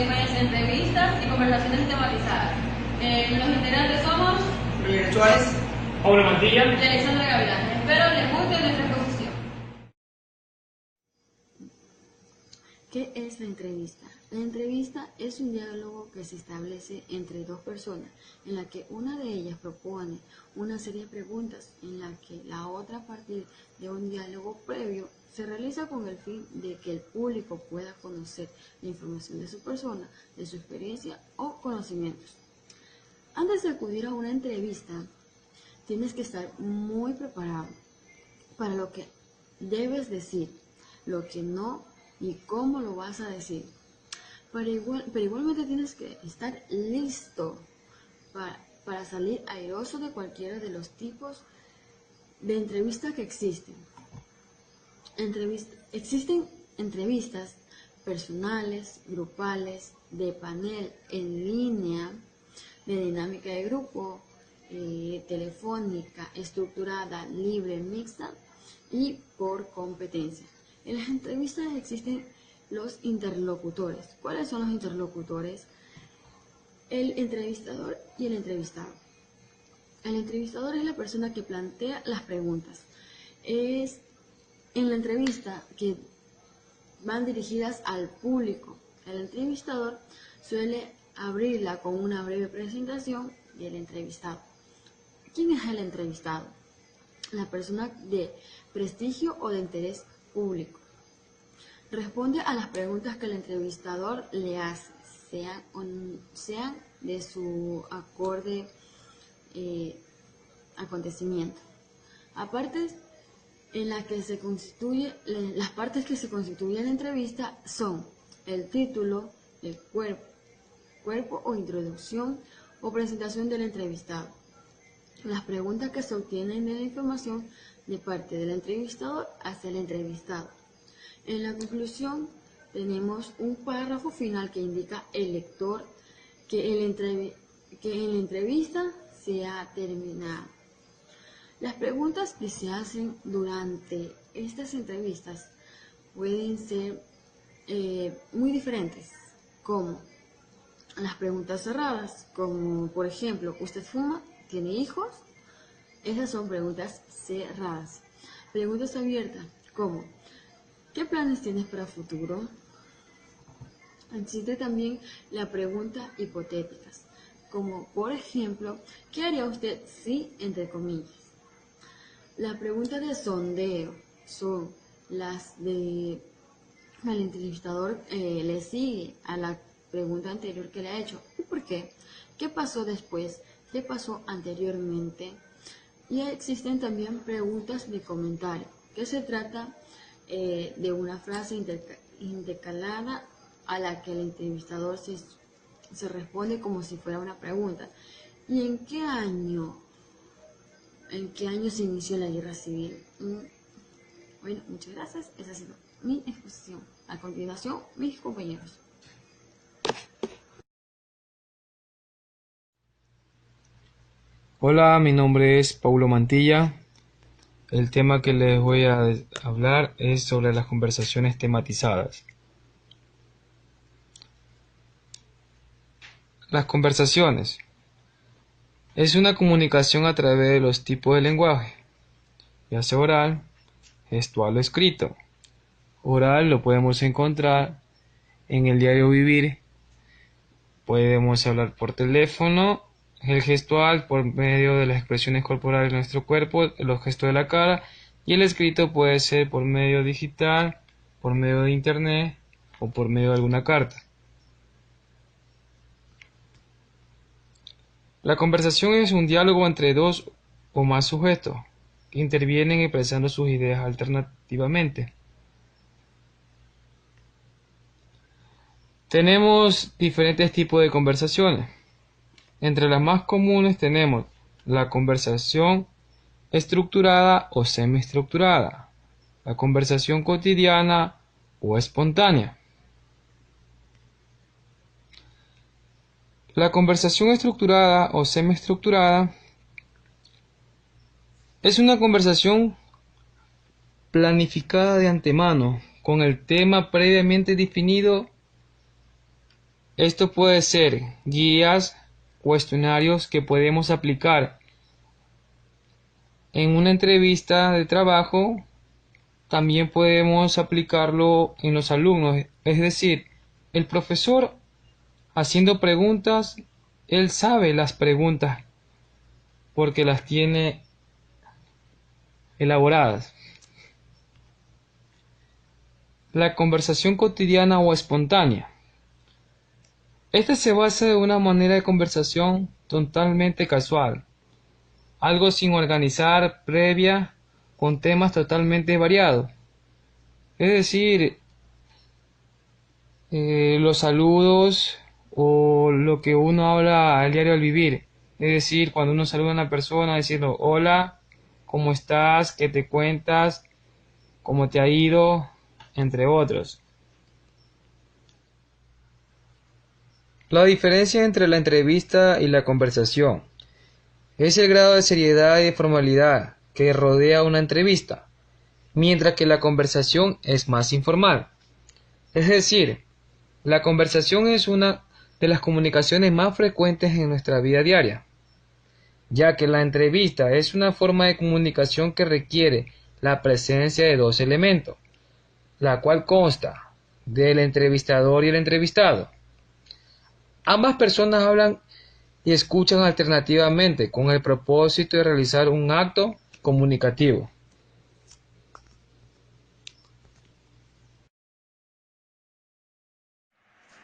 tema es entrevistas y conversaciones tematizadas. Los integrantes somos Roger Suárez, Pablo Mantilla y Alexandra Gavilán. Espero les guste nuestra exposición. ¿Qué es la entrevista? La entrevista es un diálogo que se establece entre dos personas, en la que una de ellas propone una serie de preguntas, en la que la otra, a partir de un diálogo previo, se realiza con el fin de que el público pueda conocer la información de su persona, de su experiencia o conocimientos. Antes de acudir a una entrevista, tienes que estar muy preparado para lo que debes decir, lo que no y cómo lo vas a decir. Pero igualmente tienes que estar listo para salir airoso de cualquiera de los tipos de entrevistas que existen. Existen entrevistas personales, grupales, de panel, en línea, de dinámica de grupo, telefónica, estructurada, libre, mixta y por competencia. En las entrevistas existen los interlocutores. ¿Cuáles son los interlocutores? El entrevistador y el entrevistado. El entrevistador es la persona que plantea las preguntas. Es en la entrevista que van dirigidas al público. El entrevistador suele abrirla con una breve presentación del entrevistado. ¿Quién es el entrevistado? La persona de prestigio o de interés público. Responde a las preguntas que el entrevistador le hace, sean de su acorde acontecimiento. Aparte, las partes que se constituyen en la entrevista son el título, el cuerpo o introducción o presentación del entrevistado. Las preguntas que se obtienen de la información de parte del entrevistador hacia el entrevistado. En la conclusión tenemos un párrafo final que indica el lector que en la entrevista se ha terminado. Las preguntas que se hacen durante estas entrevistas pueden ser muy diferentes, como las preguntas cerradas, como por ejemplo, ¿usted fuma? ¿Tiene hijos? Esas son preguntas cerradas. Preguntas abiertas, como ¿qué planes tienes para el futuro? Existe también la pregunta hipotéticas, como por ejemplo, ¿qué haría usted si, entre comillas? La pregunta de sondeo son las de al entrevistador le sigue a la pregunta anterior que le ha hecho. ¿Y por qué? ¿Qué pasó después? ¿Qué pasó anteriormente? Y existen también preguntas de comentario, que se trata de una frase intercalada a la que el entrevistador se responde como si fuera una pregunta. ¿Y en qué año se inició la guerra civil? Bueno, muchas gracias. Esa ha sido mi exposición. A continuación, mis compañeros. Hola, mi nombre es Paulo Mantilla. El tema que les voy a hablar es sobre las conversaciones tematizadas. Las conversaciones es una comunicación a través de los tipos de lenguaje, ya sea oral, gestual o escrito. Oral lo podemos encontrar en el diario vivir. Podemos hablar por teléfono, el gestual por medio de las expresiones corporales de nuestro cuerpo, los gestos de la cara, y el escrito puede ser por medio digital, por medio de internet o por medio de alguna carta. La conversación es un diálogo entre dos o más sujetos que intervienen expresando sus ideas alternativamente. Tenemos diferentes tipos de conversaciones. Entre las más comunes tenemos la conversación estructurada o semiestructurada, la conversación cotidiana o espontánea. La conversación estructurada o semiestructurada es una conversación planificada de antemano, con el tema previamente definido Esto puede ser guías, cuestionarios que podemos aplicar en una entrevista de trabajo. También podemos aplicarlo en los alumnos, es decir, el profesor haciendo preguntas, él sabe las preguntas porque las tiene elaboradas. La conversación cotidiana o espontánea. Esta se basa en una manera de conversación totalmente casual, algo sin organizar previa, con temas totalmente variados. Es decir, los saludos o lo que uno habla al diario al vivir. Es decir, cuando uno saluda a una persona diciendo hola, ¿cómo estás? ¿Qué te cuentas? ¿Cómo te ha ido? Entre otros. La diferencia entre la entrevista y la conversación es el grado de seriedad y de formalidad que rodea una entrevista, mientras que la conversación es más informal. Es decir, la conversación es una de las comunicaciones más frecuentes en nuestra vida diaria, ya que la entrevista es una forma de comunicación que requiere la presencia de dos elementos, la cual consta del entrevistador y el entrevistado. Ambas personas hablan y escuchan alternativamente con el propósito de realizar un acto comunicativo.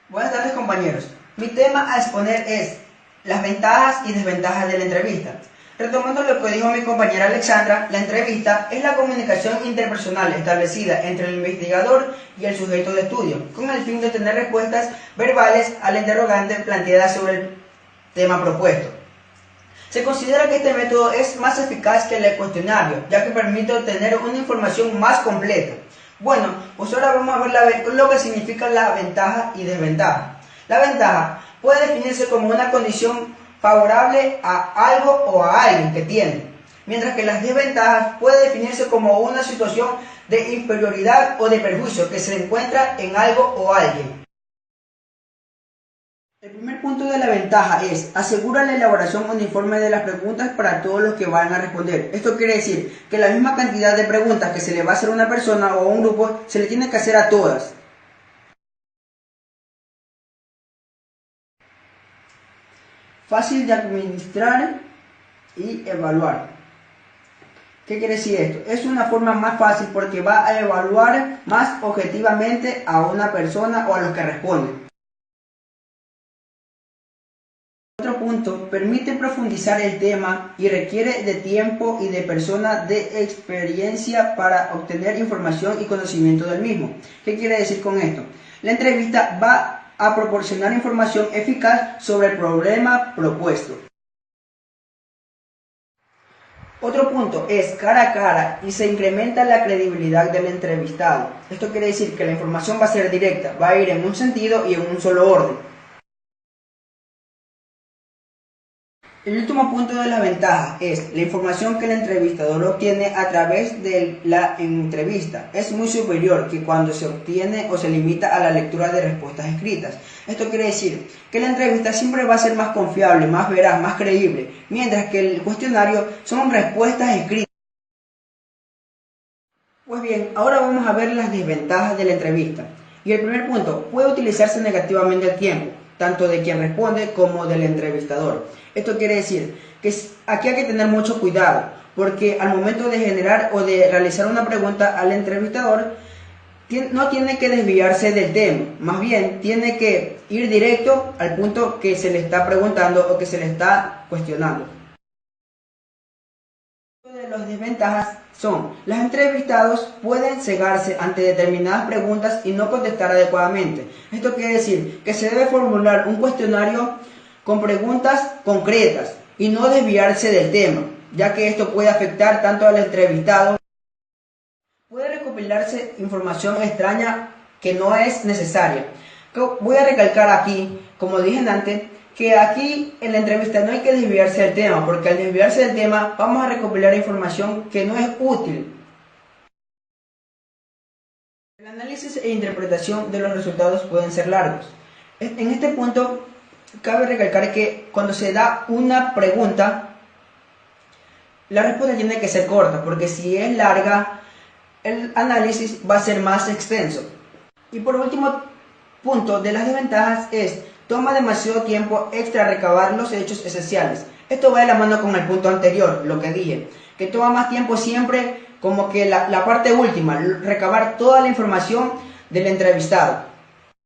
Buenas tardes, compañeros. Mi tema a exponer es las ventajas y desventajas de la entrevista. Retomando lo que dijo mi compañera Alexandra, la entrevista es la comunicación interpersonal establecida entre el investigador y el sujeto de estudio, con el fin de obtener respuestas verbales a la interrogante planteada sobre el tema propuesto. Se considera que este método es más eficaz que el cuestionario, ya que permite obtener una información más completa. Bueno, pues ahora vamos a ver lo que significa la ventaja y desventaja. La ventaja puede definirse como una condición favorable a algo o a alguien que tiene, mientras que las desventajas puede definirse como una situación de inferioridad o de perjuicio que se encuentra en algo o alguien. El primer punto de la ventaja es asegura la elaboración uniforme de las preguntas para todos los que van a responder. Esto quiere decir que la misma cantidad de preguntas que se le va a hacer a una persona o a un grupo se le tiene que hacer a todas. Fácil de administrar y evaluar. ¿Qué quiere decir esto? Es una forma más fácil porque va a evaluar más objetivamente a una persona o a los que responden. Otro punto, permite profundizar el tema y requiere de tiempo y de personas de experiencia para obtener información y conocimiento del mismo. ¿Qué quiere decir con esto? La entrevista va a proporcionar información eficaz sobre el problema propuesto. Otro punto es cara a cara y se incrementa la credibilidad del entrevistado. Esto quiere decir que la información va a ser directa, va a ir en un sentido y en un solo orden. El último punto de la ventaja es la información que el entrevistador obtiene a través de la entrevista. Es muy superior que cuando se obtiene o se limita a la lectura de respuestas escritas. Esto quiere decir que la entrevista siempre va a ser más confiable, más veraz, más creíble, mientras que el cuestionario son respuestas escritas. Pues bien, ahora vamos a ver las desventajas de la entrevista. Y el primer punto, puede utilizarse negativamente el tiempo, tanto de quien responde como del entrevistador. Esto quiere decir que aquí hay que tener mucho cuidado, porque al momento de generar o de realizar una pregunta al entrevistador, no tiene que desviarse del tema, más bien tiene que ir directo al punto que se le está preguntando o que se le está cuestionando. De las desventajas son, los entrevistados pueden cegarse ante determinadas preguntas y no contestar adecuadamente. Esto quiere decir que se debe formular un cuestionario con preguntas concretas y no desviarse del tema, ya que esto puede afectar tanto al entrevistado. Puede recopilarse información extraña que no es necesaria. Voy a recalcar aquí, como dije antes, que aquí en la entrevista no hay que desviarse del tema, porque al desviarse del tema vamos a recopilar información que no es útil. El análisis e interpretación de los resultados pueden ser largos. En este punto, cabe recalcar que cuando se da una pregunta, la respuesta tiene que ser corta, porque si es larga, el análisis va a ser más extenso. Y por último punto de las desventajas es, toma demasiado tiempo extra recabar los hechos esenciales. Esto va de la mano con el punto anterior, lo que dije, que toma más tiempo siempre como que la parte última, recabar toda la información del entrevistado.